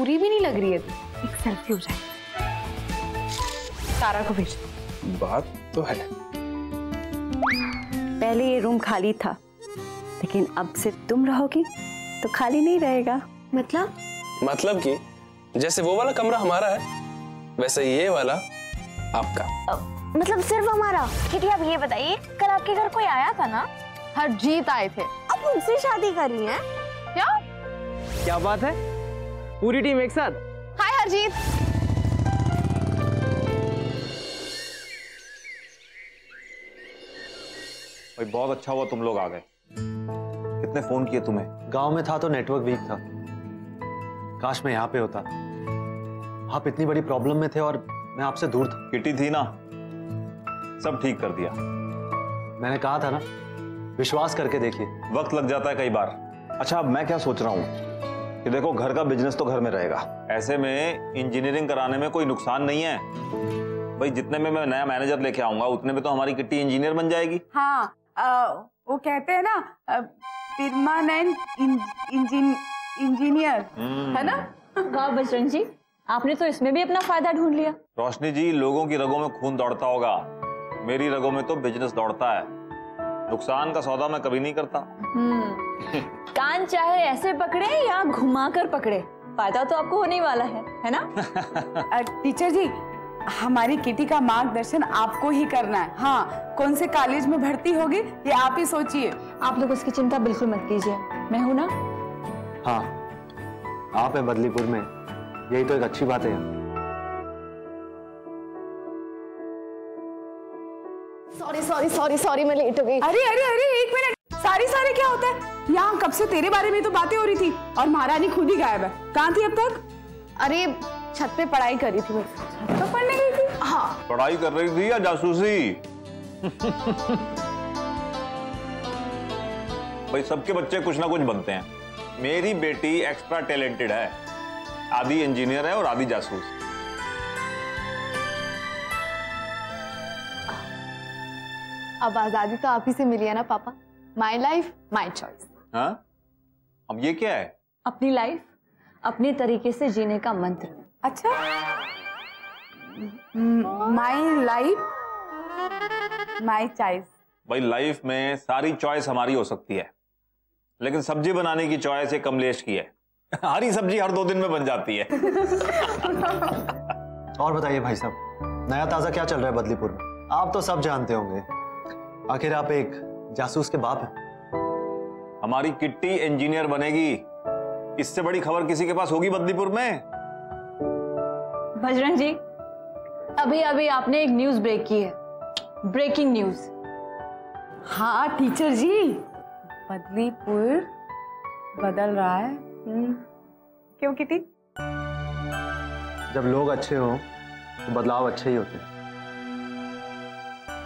बुरी भी नहीं लग रही है। एक सेल्फी हो जाए। तारा को भेज। बात तो है। पहले ये रूम खाली था, लेकिन अब से तुम रहोगी तो खाली नहीं रहेगा। मतलब कि जैसे वो वाला कमरा हमारा है, वैसे ये वाला आपका। मतलब सिर्फ हमारा? किटी आप ये बताइए, कल आपके घर कोई आया था ना? हरजीत आए थे। अब उनसे शादी करनी है क्या? क्या बात है, पूरी टीम एक साथ? हाय हरजीत। भाई बहुत अच्छा हुआ तुम लोग आ गए। कितने फोन किए तुम्हें? गांव में था तो नेटवर्क वीक था। काश मैं यहाँ पे होता। आप इतनी बड़ी प्रॉब्लम में थे और मैं आपसे दूर था। किटी थी ना, सब ठीक कर दिया। मैंने कहा था ना, विश्वास करके देखिए। वक्त लग जाता है कई बार। अच्छा अब मैं क्या सोच रहा हूँ कि देखो, घर का बिजनेस तो घर में रहेगा, ऐसे में इंजीनियरिंग कराने में कोई नुकसान नहीं है भाई। जितने में मैं नया मैनेजर लेके आऊंगा उतने में तो हमारी किट्टी इंजीनियर बन जाएगी। हाँ, वो कहते हैं ना, परमानेंट इंजीनियर, है ना? वाह बजरंग जी, आपने तो इसमें भी अपना फायदा ढूंढ लिया। रोशनी जी, लोगों की रगों में खून दौड़ता होगा, मेरी रगों में तो बिजनेस दौड़ता है। नुकसान का सौदा मैं कभी नहीं करता। कान चाहे ऐसे पकड़े या घुमा कर पकड़े, फायदा तो आपको होने वाला है ना? टीचर जी, हमारी किटी का मार्गदर्शन आपको ही करना है। हाँ, कौन से कॉलेज में भर्ती होगी ये आप ही सोचिए। आप लोग उसकी चिंता बिल्कुल मत कीजिए, मैं हूं ना। हाँ, आप है बदलीपुर में, यही तो एक अच्छी बात है यार। सॉरी मैं लेट हो गई। अरे एक मिनट, सारी क्या होता है यहाँ? कब से तेरे बारे में तो बातें हो रही थी और महारानी खुद ही गायब है। कहाँ थी अब तक? अरे छत पे पढ़ाई कर रही थी मैं। तो पढ़ने गई थी? हाँ। पढ़ाई कर रही थी या जासूसी? भाई सबके बच्चे कुछ ना कुछ बनते हैं। मेरी बेटी एक्स्ट्रा टैलेंटेड है, आधी इंजीनियर है और आधी जासूस। अब आजादी तो आप ही से मिली है ना पापा। माई लाइफ माई चॉइस। हाँ, अब ये क्या है? अपनी लाइफ अपने तरीके से जीने का मंत्र। अच्छा, माई लाइफ माई चॉइस। भाई लाइफ में सारी चॉइस हमारी हो सकती है, लेकिन सब्जी बनाने की चॉइस एक कमलेश की है। हरी सब्जी हर 2 दिन में बन जाती है। और बताइए भाई साहब, नया ताजा क्या चल रहा है बदलीपुर में? आप तो सब जानते होंगे, आखिर आप एक जासूस के बाप हैं। हमारी किट्टी इंजीनियर बनेगी, इससे बड़ी खबर किसी के पास होगी बदलीपुर में? बजरंग जी, अभी अभी आपने एक न्यूज ब्रेक की है, ब्रेकिंग न्यूज। हाँ टीचर जी, बदलीपुर बदल रहा है। क्यों किटी? जब लोग अच्छे हों तो बदलाव अच्छे ही होते हैं।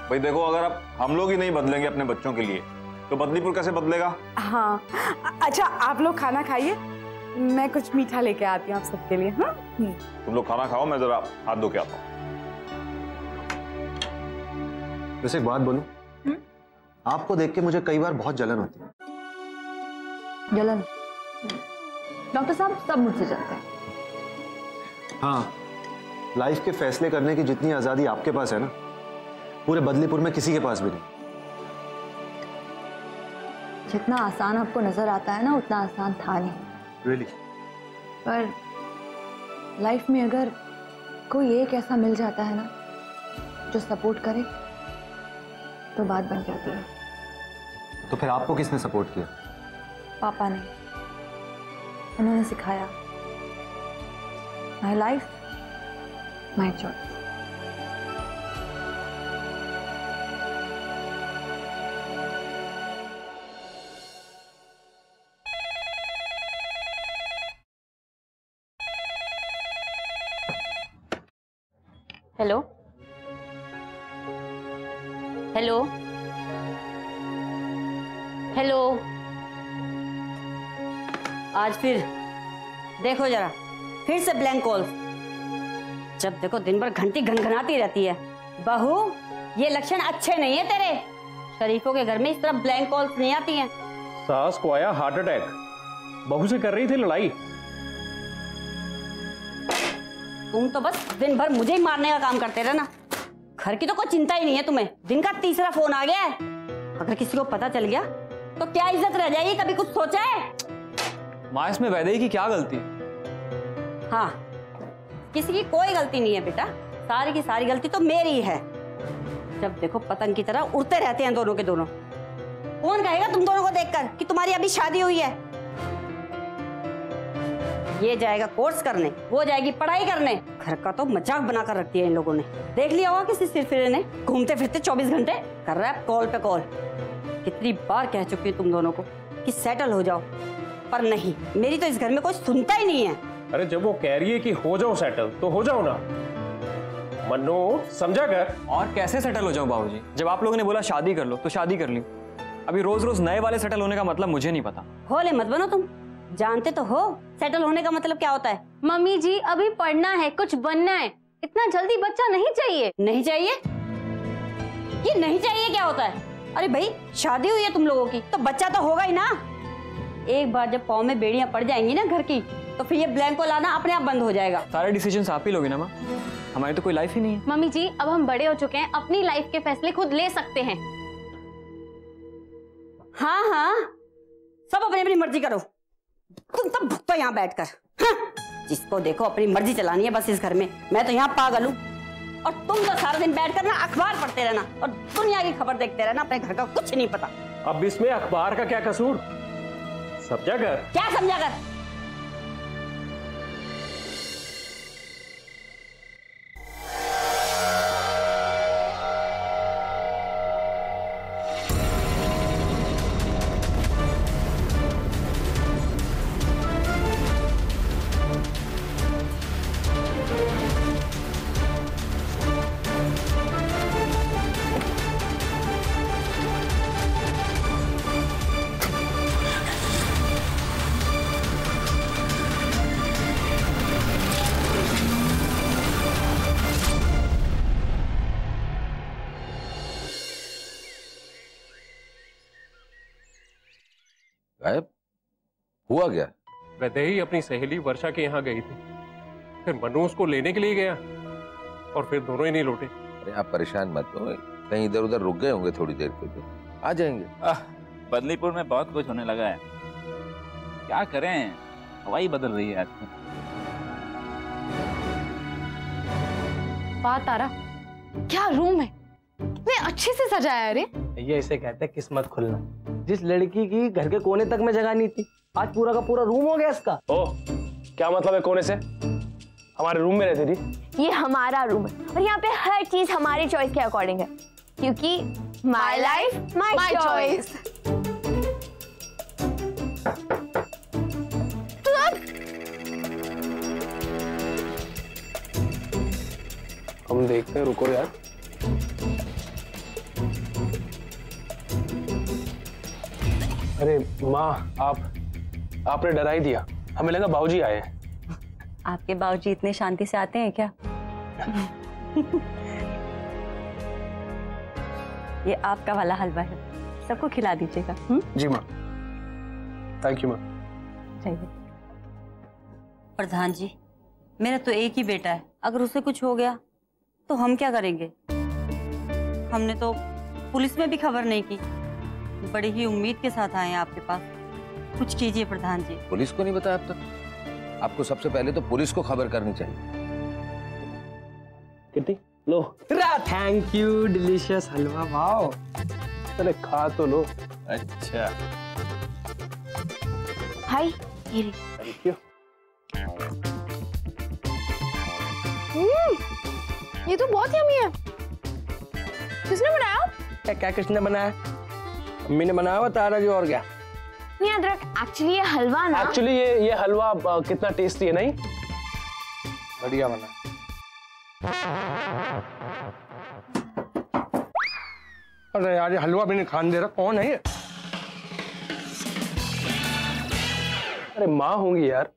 भाई देखो, अगर अब हम लोग ही नहीं बदलेंगे अपने बच्चों के लिए तो बदलीपुर कैसे बदलेगा? हाँ, अच्छा आप लोग खाना खाइए, मैं कुछ मीठा लेके आती हूँ आप सबके लिए। हाँ, तुम लोग खाना खाओ, मैं जरा हाथ धो के आता हूँ। वैसे एक बात बोलूं, आपको देख के मुझे कई बार बहुत जलन होती है। जलन? डॉक्टर साहब सब मुझसे जलते हैं। हाँ, लाइफ के फैसले करने की जितनी आजादी आपके पास है ना, पूरे बदलीपुर में किसी के पास भी नहीं। जितना आसान आपको नजर आता है ना, उतना आसान था नहीं। Really? पर लाइफ में अगर कोई एक ऐसा मिल जाता है ना जो सपोर्ट करे, तो बात बन जाती है। तो फिर आपको किसने सपोर्ट किया? पापा ने। उन्होंने सिखाया, माई life my choice. Hello hello hello, आज फिर देखो जरा, फिर से ब्लैंक कॉल। जब देखो दिन भर घंटी घनघनाती रहती है। बहू, ये लक्षण अच्छे नहीं है तेरे। शरीफों के घर में इस तरह ब्लैंक कॉल्स नहीं आती हैं। सास को आया हार्ट अटैक, बहू से कर रही थी लड़ाई। तुम तो बस दिन भर मुझे ही मारने का काम करते रहना। घर की तो कोई चिंता ही नहीं है तुम्हें। दिन का तीसरा फोन आ गया है। अगर किसी को पता चल गया तो क्या इज्जत रह जाएगी? कभी कुछ सोचा है? माँ, इसमें वैदेही की क्या गलती? हाँ, किसी की कोई गलती नहीं है बेटा, सारी की सारी गलती तो मेरी है। जब देखो पतंग की तरह उड़ते रहते हैं दोनों के दोनों। कौन कहेगा तुम दोनों को देखकर कि तुम्हारी अभी शादी हुई है? ये जाएगा कोर्स करने, वो जाएगी पढ़ाई करने। घर का तो मजाक बनाकर रख दिया इन लोगों ने। देख लिया होगा किसी सिरफिरे ने, घूमते फिरते 24 घंटे कर रहा है कॉल पे कॉल। कितनी बार कह चुकी हूँ तुम दोनों को कि सेटल हो जाओ, पर नहीं, मेरी तो इस घर में कोई सुनता ही नहीं है। अरे जब वो कह रही है कि हो जाओ सेटल तो हो जाओ ना। मन्नू, समझा कर। और कैसे सेटल हो जाऊं बाबूजी? जब आप लोगों ने बोला शादी कर लो तो शादी कर ली। अभी रोज रोज नए वाले सेटल होने का मतलब मुझे नहीं पता। भोले मत बनो तुम, जानते तो हो सेटल होने का मतलब क्या होता है। मम्मी जी अभी पढ़ना है, कुछ बनना है, इतना जल्दी बच्चा नहीं चाहिए। नहीं चाहिए? ये नहीं चाहिए क्या होता है? अरे भाई, शादी हुई है तुम लोगों की तो बच्चा तो होगा ही ना। एक बार जब पाँव में बेड़ियां पड़ जाएंगी ना घर की, तो फिर ये ब्लैंक को लाना अपने आप बंद हो जाएगा। सारे डिसीजन आप ही लोगे ना माँ, हमारी तो कोई लाइफ ही नहीं है। मम्मी जी अब हम बड़े हो चुके हैं, अपनी लाइफ के फैसले खुद ले सकते हैं। हाँ हाँ, सब अपनी अपनी मर्जी करो। तुम तो भुगतो यहाँ बैठकर। हाँ, जिसको देखो अपनी मर्जी चलानी है बस इस घर में। मैं तो यहाँ पागल हूँ और तुम तो सारा दिन बैठकर ना अखबार पढ़ते रहना और दुनिया की खबर देखते रहना, अपने घर का कुछ नहीं पता। अब इसमें अखबार का क्या कसूर? समझा कर। क्या समझा कर? गायब हुआ क्या? वैदेही अपनी सहेली वर्षा के यहाँ गई थी, फिर मनु उसको लेने के लिए गया और फिर दोनों ही नहीं लौटे। अरे आप परेशान मत हो, कहीं इधर उधर रुक गए होंगे थोड़ी देर के लिए, आ जाएंगे। बदलीपुर में बहुत कुछ होने लगा है, क्या करें, हवा ही बदल रही है आजकल। बात आ रहा, क्या रूम है, कितने अच्छे से सजाया। अरे ये इसे कहते हैं किस्मत खुलना। जिस लड़की की घर के कोने तक में जगह नहीं थी, आज पूरा का पूरा रूम हो गया इसका। ओ, क्या मतलब है कोने से? हमारे रूम में रहती थी। ये हमारा रूम है और यहाँ पे हर चीज हमारी चॉइस के अकॉर्डिंग है, क्योंकि माई लाइफ माई चॉइस। हम देखते हैं, रुको यार। अरे माँ, आपने डरा ही दिया, हमें लगा बाबूजी आए हैं। आपके बाबूजी इतने शांति से आते हैं क्या? ये आपका वाला हलवा है, सबको खिला दीजिएगा। जी माँ, थैंक यू माँ। चाहिए। प्रधान जी, मेरा तो एक ही बेटा है, अगर उसे कुछ हो गया तो हम क्या करेंगे? हमने तो पुलिस में भी खबर नहीं की, बड़ी ही उम्मीद के साथ आए हैं आपके पास, कुछ कीजिए प्रधान जी। पुलिस को नहीं बताया अब तक? आपको सबसे पहले तो पुलिस को खबर करनी चाहिए। कितनी लो। Thank you, delicious halwa. Wow, अरे खा तो लो। अच्छा, हाय, थैंक यू। ये तो बहुत यम्मी है। किसने बनाया? क्या किसने बनाया? मम्मी ने बनाया हुआ, तारा जी, और क्या? नहीं अदरक, एक्चुअली ये हलवा ना, एक्चुअली ये हलवा कितना टेस्टी है, नहीं? बढ़िया बना। अरे यार, ये हलवा भी नहीं खाने दे रहा, कौन है ये? अरे माँ होंगी यार।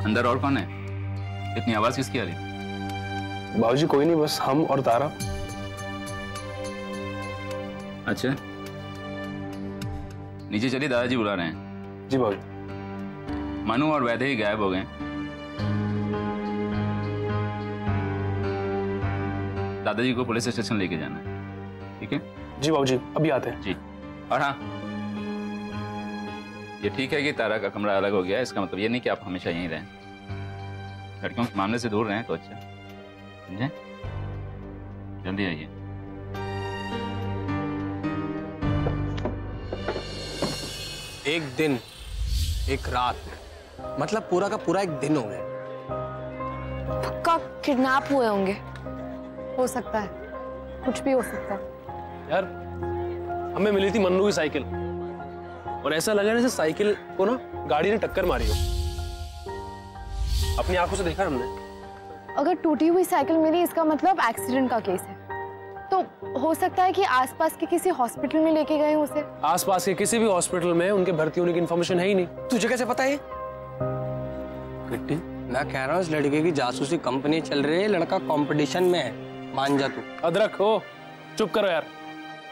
अंदर और कौन है? इतनी आवाज किसकी आ रही? बाबूजी कोई नहीं, बस हम और तारा। अच्छा, नीचे चलिए, दादाजी बुला रहे हैं। जी भाभी। मनु और वैदेही गायब हो गए। दादाजी को पुलिस स्टेशन लेके जाना है, ठीक है? जी बाबूजी, अभी आते हैं। जी। और हाँ, ये ठीक है कि तारा का कमरा अलग हो गया है, इसका मतलब ये नहीं कि आप हमेशा यहीं रहें। लड़कियों के मामले से दूर रहें तो अच्छा, समझे? जल्दी आइए। एक दिन, एक रात, मतलब पूरा का पूरा एक दिन हो गया। पक्का किडनैप हुए होंगे। हो सकता है, कुछ भी हो सकता है। यार हमें मिली थी मन्नू की साइकिल, और ऐसा लगा जैसे साइकिल को ना गाड़ी ने टक्कर मारी हो। अपनी आंखों से देखा हमने। अगर टूटी हुई साइकिल मिली, इसका मतलब एक्सीडेंट का केस है। तो हो सकता है कि आसपास के किसी हॉस्पिटल में लेके गए उसे। आसपास के किसी भी हॉस्पिटल में उनके भर्ती होने की इन्फॉर्मेशन है ही नहीं। तुझे कैसे पता है? किट्टी, मैं कह रहा हूँ इस लड़के की जासूसी कंपनी चल रही है, लड़का कंपटीशन में है, मान जा तू। अदरक हो, चुप करो यार।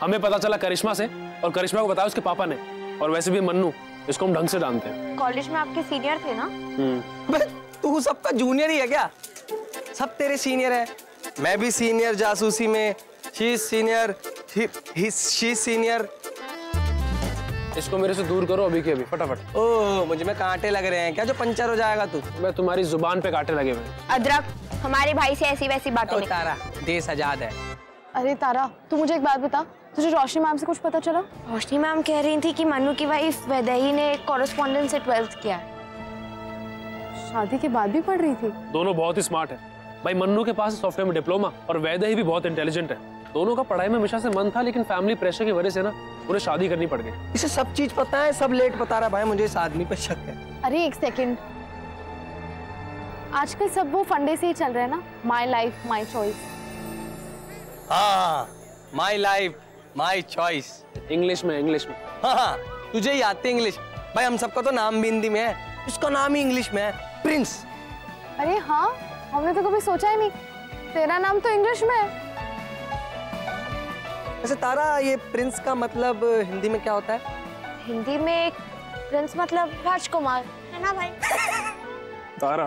हमें पता चला करिश्मा से, और करिश्मा को बताया उसके पापा ने। और वैसे भी मन्नू, इसको हम ढंग से जानते हैं। कॉलेज में आपके सीनियर थे ना? तू सबका जूनियर ही है क्या? सब तेरे सीनियर है। मैं भी सीनियर जासूसी में, शी सीनियर, शी सीनियर। इसको मेरे से दूर करो अभी के अभी, फटाफट। ओह, मुझे में कांटे लग रहे हैं क्या जो पंचर हो जाएगा तू? मैं तुम्हारी जुबान पे कांटे लगे हुए। अदरक, हमारे भाई से ऐसी वैसी बातें नहीं। तारा, देश आजाद है। अरे तारा, तू मुझे एक बात बता, तुझे रोशनी मैम से कुछ पता चला? रोशनी मैम कह रही थी कि मन्नू की वाइफ वैदेही ने कॉरेस्पॉन्डेंस से 12th किया है। शादी के बाद भी पढ़ रही थी? दोनों बहुत ही स्मार्ट है भाई। मन्नू के पास सॉफ्टवेयर में डिप्लोमा, और वैदेही भी बहुत इंटेलिजेंट है। दोनों का पढ़ाई में हमेशा से मन था, लेकिन फैमिली प्रेशर की वजह से ना उन्हें शादी करनी पड़ गई। इसे सब चीज पता है, सब लेट बता रहा भाई। मुझे इस आदमी पर शक है। अरे एक सेकंड, आजकल सब वो फंडे से ही चल रहे हैं ना, माई लाइफ माई चॉइस। हाँ, my life my choice. English में, इंग्लिश में। हाँ, तुझे ही आती है इंग्लिश भाई। हम सबका तो नाम भी हिंदी में है, उसका नाम ही इंग्लिश में है, प्रिंस। अरे हाँ, हमने तो कभी सोचा ही नहीं, तेरा नाम तो इंग्लिश में है। वैसे तारा, ये प्रिंस का मतलब हिंदी में क्या होता है? हिंदी में प्रिंस मतलब राजकुमार, है ना भाई? तारा,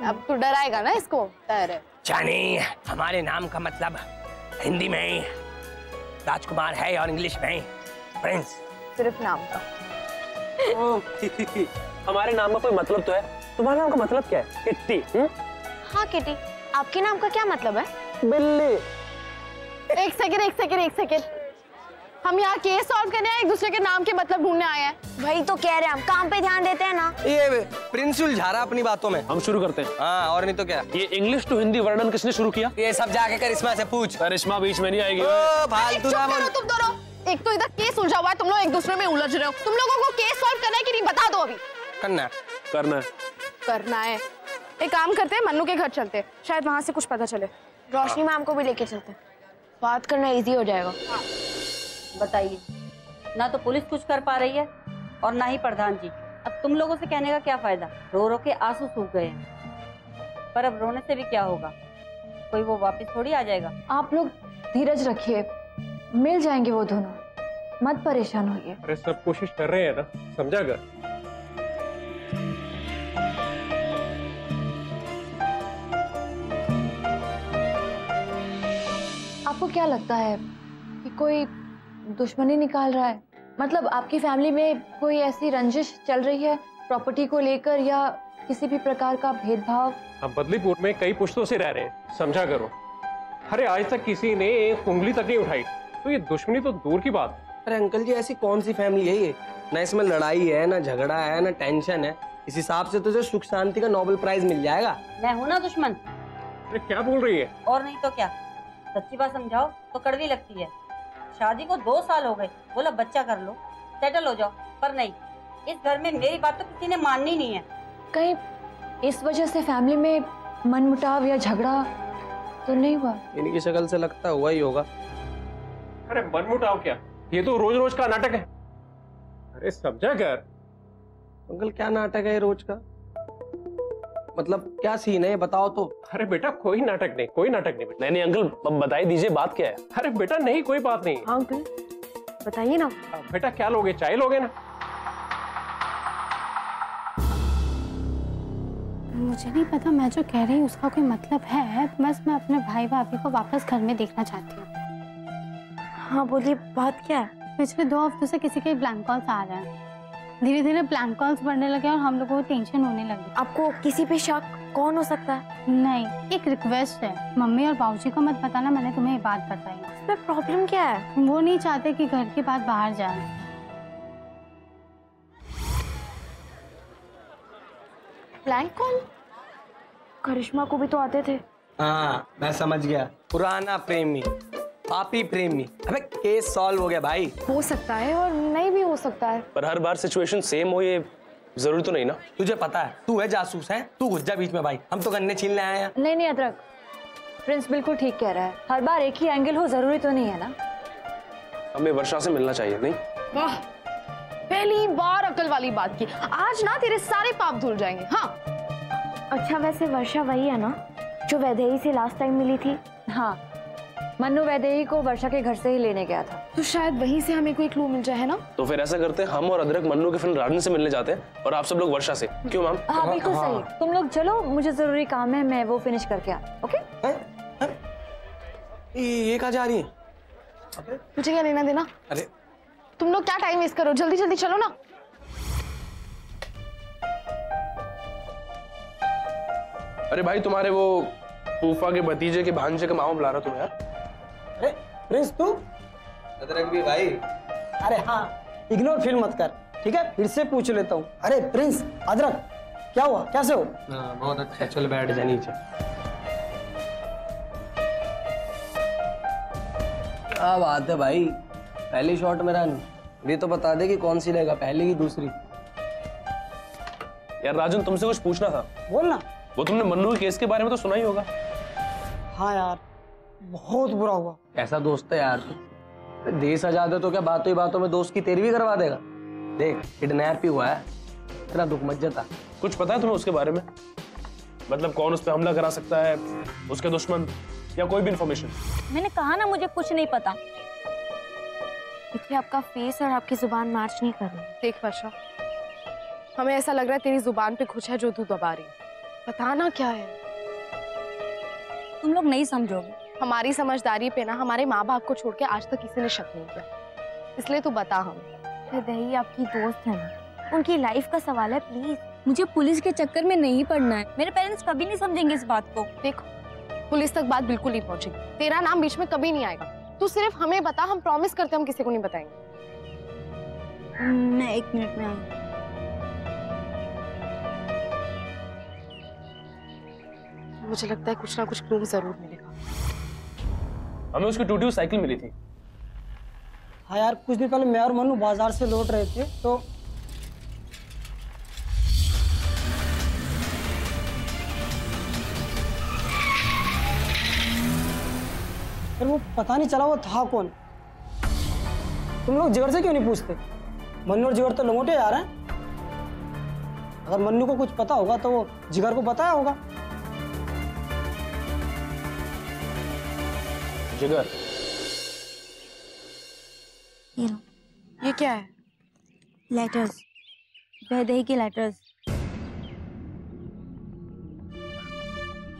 अब तू डराएगा ना इसको? डर जानी, हमारे नाम का मतलब हिंदी में ही राजकुमार है और इंग्लिश में ही प्रिंस। सिर्फ नाम का। हमारे नाम का कोई मतलब तो है। तुम्हारे नाम का मतलब क्या है? किट्टी। हाँ किटी, आपके नाम का क्या मतलब है? बिल्ली। एक सेकंड, हम यहाँ केस सॉल्व करने आए, एक दूसरे के नाम के मतलब ढूंढने आए हैं। वही तो कह रहे हैं, हम काम पे ध्यान देते हैं ना। ये प्रिंस उलझा रहा अपनी बातों में। हम शुरू करते हैं। हाँ, और नहीं तो क्या। ये इंग्लिश टू हिंदी वर्णन किसने शुरू किया? ये सब जाके करिश्मा से पूछ। करिश्मा बीच में नहीं आएगी। फालतू ना बोल। तुम दोनों, एक तो इधर केस उलझा हुआ है, तुम लोग एक दूसरे में उलझ रहे हो। तुम लोगों को केस सॉल्व करना है कि नहीं, बता दो अभी। करना है। एक काम करते हैं, मन्नू के घर चलते हैं, शायद वहां से कुछ पता चले। रोशनी मैम को भी लेके चलते हैं, बात करना इजी हो जाएगा। बताइए, ना तो पुलिस कुछ कर पा रही है और ना ही प्रधान जी। अब तुम लोगों से कहने का क्या फायदा? रो रो के आंसू सूख गए हैं, पर अब रोने से भी क्या होगा? कोई वो वापस थोड़ी आ जाएगा। आप लोग धीरज रखिए, मिल जाएंगे वो दोनों, मत परेशान होइए। अरे सब कोशिश कर रहे हैं ना, समझा कर। आपको क्या लगता है कि कोई दुश्मनी निकाल रहा है? मतलब आपकी फैमिली में कोई ऐसी रंजिश चल रही है प्रॉपर्टी को लेकर, या किसी भी प्रकार का भेदभाव? हम बदलीपुर में कई पुश्तों से रह रहे हैं, समझा करो। अरे आज तक किसी ने एक उंगली तक नहीं उठाई, तो ये दुश्मनी तो दूर की बात। अरे अंकल जी, ऐसी कौन सी फैमिली है ये? ना इसमें लड़ाई है, ना झगड़ा है, ना टेंशन है। इस हिसाब से तो सुख शांति का नोबेल प्राइज मिल जाएगा। मैं हूं ना दुश्मन। अरे क्या बोल रही है? और नहीं तो क्या, सच्ची बात समझाओ तो कड़वी लगती है। शादी को 2 साल हो गए, बोला बच्चा कर लो, सेटल हो जाओ, पर नहीं, इस घर में मेरी बात तो किसी ने माननी नहीं है। कहीं इस वजह से फैमिली में मनमुटाव या झगड़ा तो नहीं हुआ? इनकी शक्ल से लगता हुआ ही होगा। अरे मनमुटाव क्या, ये तो रोज रोज का नाटक है। अरे समझा कर। अंकल क्या नाटक है रोज का? मतलब क्या सीन है, बताओ तो। अरे बेटा कोई नाटक नहीं, कोई नाटक नहीं बेटा। नहीं अंकल, अब बताई दीजिए बात क्या है। अरे बेटा नहीं, कोई बात नहीं। अंकल, बताइए ना। बेटा क्या लोगे, चाय लोगे ना? मुझे नहीं पता, मैं जो कह रही हूँ उसका कोई मतलब है, बस मैं अपने भाई भाभी को वापस घर में देखना चाहती हूँ। हाँ बोलिए, बात क्या है? पिछले 2 हफ्तों से किसी के ब्लैंक कॉल्स आ रहे हैं, धीरे धीरे ब्लैंक कॉल्स बढ़ने लगे और हम लोगों को टेंशन होने लगी। आपको किसी पे शक? कौन हो सकता है? नहीं, एक रिक्वेस्ट है, मम्मी और बाबूजी को मत बताना मैंने तुम्हें ये बात बताई। इसमें प्रॉब्लम क्या है? वो नहीं चाहते कि घर की बात बाहर जाए। Blank call? करिश्मा को भी तो आते थे। हाँ मैं समझ गया, पुराना प्रेमी, पापी प्रेमी। अबे केस सॉल्व हो गया भाई। हो सकता है और नहीं भी हो सकता है, पर हर बार सिचुएशन सेम हो ये जरूरी तो नहीं ना। तुझे पता है तू है जासूस है, तू घुस जा बीच में भाई, हम तो गन्ने छीलने आए हैं। नहीं अदरक, प्रिंस बिल्कुल ठीक कह रहा है, हर बार एक ही एंगल हो जरूरी तो नहीं है ना। हमें वर्षा से मिलना चाहिए। नहीं वाह, पहली बार अकल वाली बात की। आज ना तेरे सारे पाप धुल जाएंगे। हाँ अच्छा वैसे वर्षा वही है ना जो वैदेही से लास्ट टाइम मिली थी? हाँ, मन्नू वैदेही को वर्षा के घर से ही लेने गया था, तो शायद वहीं से हमें कोई क्लू मिल जाए, है ना? तो फिर ऐसा करते हैं, हम और अदरक मन्नू के फ्रेंड राजन से मिलने जाते हैं और आप सब लोग वर्षा से। क्यों मैम? हाँ बिल्कुल सही, तुम लोग चलो, मुझे जरूरी काम है, मैं वो फिनिश करके आता। ओके? ये कहाँ जा रही है? मुझे क्या लेना देना? अरे तुम लोग क्या टाइम वेस्ट करो, जल्दी जल्दी चलो ना। अरे भाई तुम्हारे वो फूफा के भतीजे के भांजे का मामा बुला रहा तुम्हें यार। अरे प्रिंस तू? अदरक भी भाई। अरे हाँ, इग्नोर फील मत कर, ठीक है? फिर से पूछ लेता हूँ। अरे प्रिंस, अदरक क्या हुआ, कैसे हो? हाँ बहुत अच्छा, चल बैठ जा नीचे। क्या बात है भाई, पहली शॉट मेरा नहीं, ये तो बता दे कि कौन सी लेगा, पहली की दूसरी? यार राजन तुमसे कुछ पूछना था। बोलना। वो तुमने मन्नू के केस के बारे में तो सुना ही होगा। हाँ यार, बहुत बुरा हुआ। ऐसा दोस्त है यार तू, देश आजाद है तो क्या बातों ही बातों में दोस्त की तेरी भी करवा देगा? देख किडनैप ही हुआ है, इतना दुख मत जता। कुछ पता है तुम्हें उसके बारे में? मतलब कौन उस पर हमला करा सकता है, उसके दुश्मन या कोई भी इंफॉर्मेशन? मैंने कहा ना मुझे कुछ नहीं पता। देखिए आपका फेस और आपकी जुबान मैच नहीं कर रही। देख वर्षा, हमें ऐसा लग रहा है तेरी जुबान पे कुछ है जो तू दबा रही है। बताना क्या है? तुम लोग नहीं समझोगे। हमारी समझदारी पे ना हमारे माँ बाप को छोड़ के आज तक किसी ने शक नहीं किया, इसलिए तू बता हमें। वैदेही आपकी दोस्त है ना, उनकी लाइफ का सवाल है, प्लीज। मुझे पुलिस के चक्कर में नहीं पड़ना है, मेरे पेरेंट्स कभी नहीं समझेंगे इस बात को। देखो पुलिस तक बात बिल्कुल नहीं पहुंचेगी, तेरा नाम बीच में कभी नहीं आएगा। तू सिर्फ हमें बता, हम प्रॉमिस करते हम किसी को नहीं बताएंगे। मैं 1 मिनट में आई। मुझे लगता है कुछ ना कुछ क्लू जरूर मिलेगा। हमें उसकी टूटी हुई साइकिल मिली थी। हाँ यार, कुछ दिन पहले मैं और मन्नू बाजार से लौट रहे थे तो फिर वो पता नहीं चला वो था कौन। तुम लोग जिगर से क्यों नहीं पूछते? मन्नू और जिगर तो लंगोटे जा रहे हैं। अगर मन्नू को कुछ पता होगा तो वो जिगर को बताया होगा। जिगर, ये क्या है? लेटर्स, वैदेही के लेटर्स।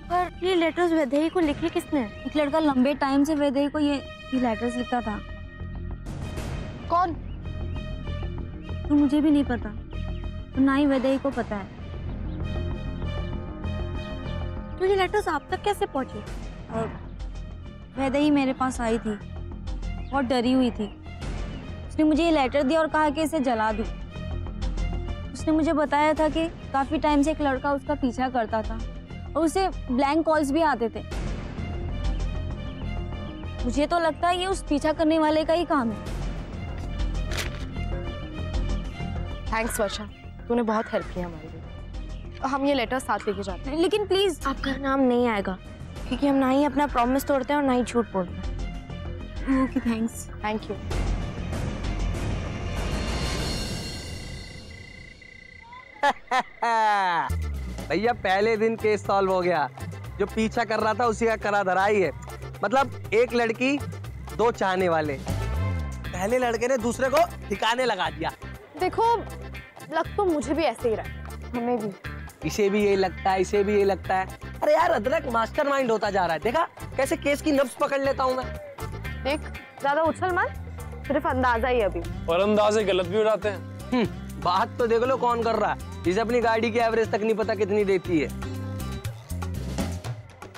पर ये लेटर्स वैदेही को लिखे किसने? एक लड़का लंबे टाइम से वैदेही को ये लेटर्स लिखता था। कौन? तो मुझे भी नहीं पता, तो ना ही वैदेही को पता है। तो ये लेटर्स आप तक कैसे पहुंचे? और वैदेही मेरे पास आई थी, बहुत डरी हुई थी। उसने मुझे ये लेटर दिया और कहा कि इसे जला दूं। उसने मुझे बताया था कि काफी टाइम से एक लड़का उसका पीछा करता था और उसे ब्लैंक कॉल्स भी आते थे। मुझे तो लगता है ये उस पीछा करने वाले का ही काम है। थैंक्स वर्षा, तूने बहुत हेल्प की हमारी। हम ये लेटर साथ लेके जाते हैं। लेकिन प्लीज आपका नाम नहीं आएगा, क्योंकि हम ना ही अपना प्रॉमिस तोड़ते हैं और ना ही झूठ बोलते हैं। Okay thanks. Thank you. भैया पहले दिन केस सॉल्व हो गया। जो पीछा कर रहा था उसी का करा धरा ही है। मतलब एक लड़की 2 चाहने वाले। पहले लड़के ने दूसरे को ठिकाने लगा दिया। देखो लग तो मुझे भी ऐसे ही रहा है, हमें भी। इसे भी यही लगता है, इसे भी यही लगता है। अरे यार अदरक मास्टरमाइंड होता जा रहा है, देखा कैसे केस की नब्ज पकड़ लेता हूँ मैं। देख ज्यादा उछल मत, सिर्फ अंदाजा ही अभी। और अंदाजे गलत भी उड़ाते हैं। बात तो देख लो कौन कर रहा है। इसे अपनी गाड़ी की एवरेज तक नहीं पता कितनी देती है।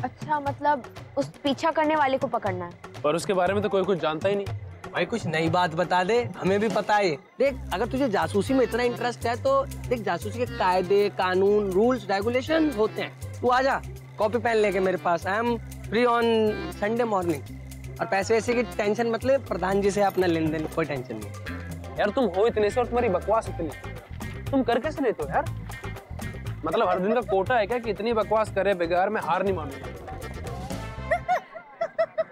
अच्छा मतलब उस पीछा करने वाले को पकड़ना है। पर उसके बारे में तो कोई कुछ जानता ही नहीं। भाई कुछ नई बात बता दे, हमें भी पता है। देख अगर तुझे जासूसी में इतना इंटरेस्ट है तो देख जासूसी के कायदे कानून रूल्स रेगुलेशन होते हैं। तू आजा कॉपी पेन लेके मेरे पास। I am free on Sunday morning. और पैसे वैसे की टेंशन मतलब प्रधान जी से अपना लेन देन कोई टेंशन नहीं। यार तुम हो इतने से और तुम्हारी बकवास इतनी, तुम कर कैसे लेते हो यार? मतलब हर दिन का कोटा है क्या कि इतनी बकवास करे बगैर मैं हार नहीं मानूंगा?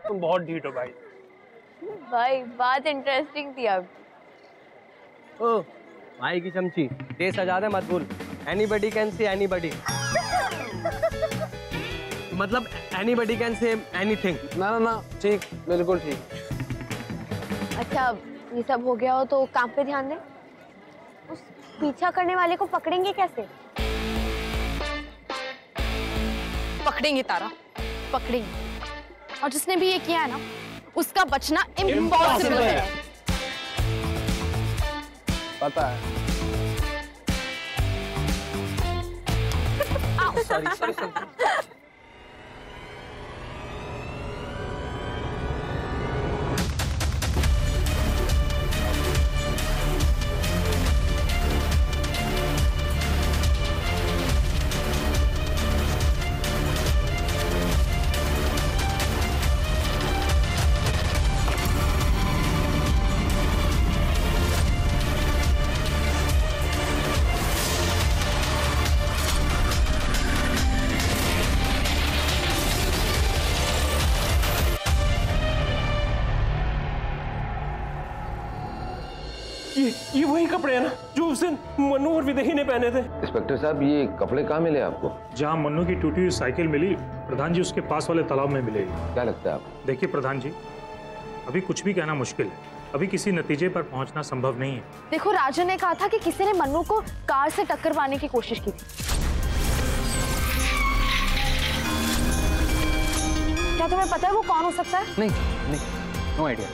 तुम बहुत ढीठ हो भाई। भाई बात इंटरेस्टिंग थी अब। ओ भाई की चमची तेज सजा दे मत भूल। एनीबॉडी कैन से एनीबॉडी, मतलब एनीबॉडी कैन से एनीथिंग। ना ना ना ठीक, बिल्कुल ठीक। अच्छा ये सब हो गया हो तो काम पे ध्यान दे। उस पीछा करने वाले को पकड़ेंगे कैसे? पकड़ेंगे तारा, पकड़ेंगे। और जिसने भी ये किया है ना उसका बचना इम्पॉसिबल है। पता है। Sorry sorry sorry. ये वही कपड़े हैं ना जो उस दिन मन्नू और विदेही ने पहने थे। इंस्पेक्टर साहब ये कपड़े कहाँ मिले आपको? जहाँ मन्नू की टूटी हुई साइकिल मिली प्रधान जी उसके पास वाले तालाब में मिलेगी। क्या लगता है आपको? देखिए प्रधान जी अभी कुछ भी कहना मुश्किल है, अभी किसी नतीजे पर पहुंचना संभव नहीं है। देखो राजन ने कहा था कि किसी ने मन्नू को कार से टक्कर मारने की कोशिश की थी। क्या तुम्हें पता है वो कौन हो सकता है? नहीं, नो आइडिया।